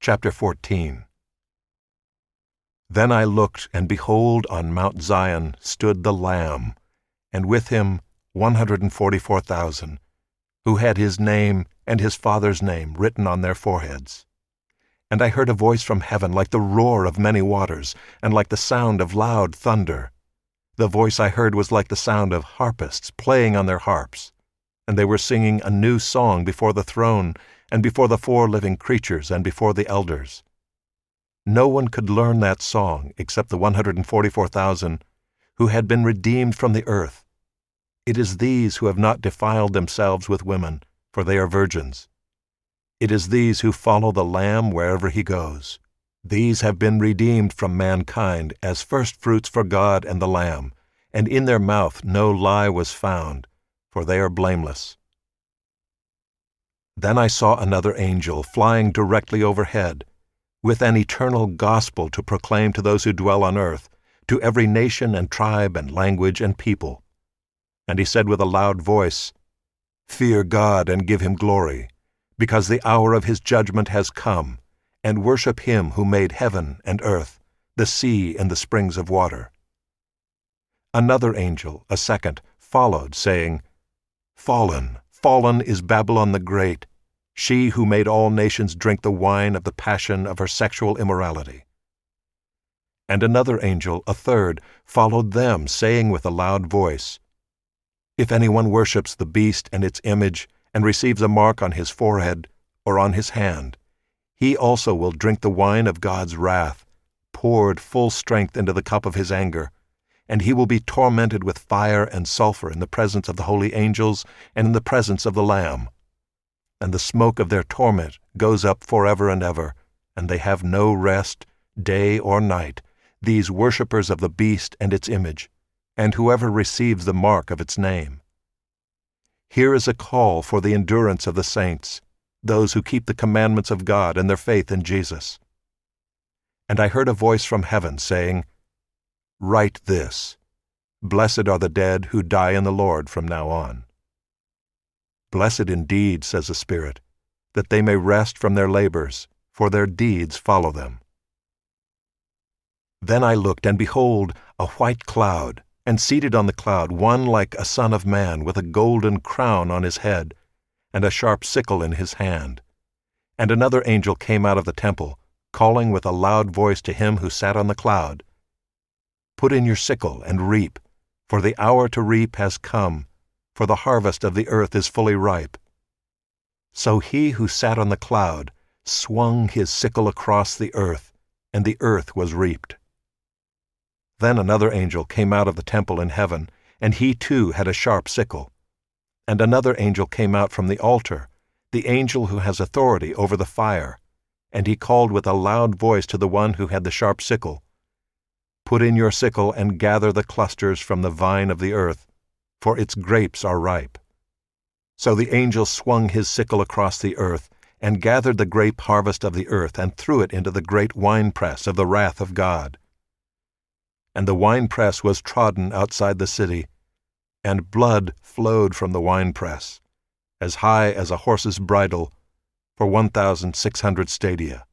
Chapter 14. Then I looked, and behold, on Mount Zion stood the Lamb, and with him 144,000, who had his name and his Father's name written on their foreheads. And I heard a voice from heaven like the roar of many waters, and like the sound of loud thunder. The voice I heard was like the sound of harpists playing on their harps, and they were singing a new song before the throne, and before the 4 living creatures, and before the elders. No one could learn that song except the 144,000 who had been redeemed from the earth. It is these who have not defiled themselves with women, for they are virgins. It is these who follow the Lamb wherever he goes. These have been redeemed from mankind as firstfruits for God and the Lamb, and in their mouth no lie was found, for they are blameless. Then I saw another angel flying directly overhead, with an eternal gospel to proclaim to those who dwell on earth, to every nation and tribe and language and people. And he said with a loud voice, "Fear God and give him glory, because the hour of his judgment has come, and worship him who made heaven and earth, the sea and the springs of water." Another angel, a second, followed, saying, "Fallen, fallen is Babylon the Great, she who made all nations drink the wine of the passion of her sexual immorality." And another angel, a third, followed them, saying with a loud voice, "If anyone worships the beast and its image, and receives a mark on his forehead or on his hand, he also will drink the wine of God's wrath, poured full strength into the cup of his anger, and he will be tormented with fire and sulfur in the presence of the holy angels and in the presence of the Lamb. And the smoke of their torment goes up forever and ever, and they have no rest, day or night, these worshippers of the beast and its image, and whoever receives the mark of its name. Here is a call for the endurance of the saints, those who keep the commandments of God and their faith in Jesus. And I heard a voice from heaven saying, "Write this: Blessed are the dead who die in the Lord from now on." Blessed indeed, says the Spirit, that they may rest from their labors, for their deeds follow them. Then I looked, and behold, a white cloud, and seated on the cloud one like a son of man, with a golden crown on his head, and a sharp sickle in his hand. And another angel came out of the temple, calling with a loud voice to him who sat on the cloud, "Put in your sickle and reap, for the hour to reap has come, for the harvest of the earth is fully ripe." So he who sat on the cloud swung his sickle across the earth, and the earth was reaped. Then another angel came out of the temple in heaven, and he too had a sharp sickle. And another angel came out from the altar, the angel who has authority over the fire, and he called with a loud voice to the one who had the sharp sickle, "Put in your sickle and gather the clusters from the vine of the earth, for its grapes are ripe." So the angel swung his sickle across the earth, and gathered the grape harvest of the earth, and threw it into the great winepress of the wrath of God. And the winepress was trodden outside the city, and blood flowed from the winepress, as high as a horse's bridle, for 1,600 stadia.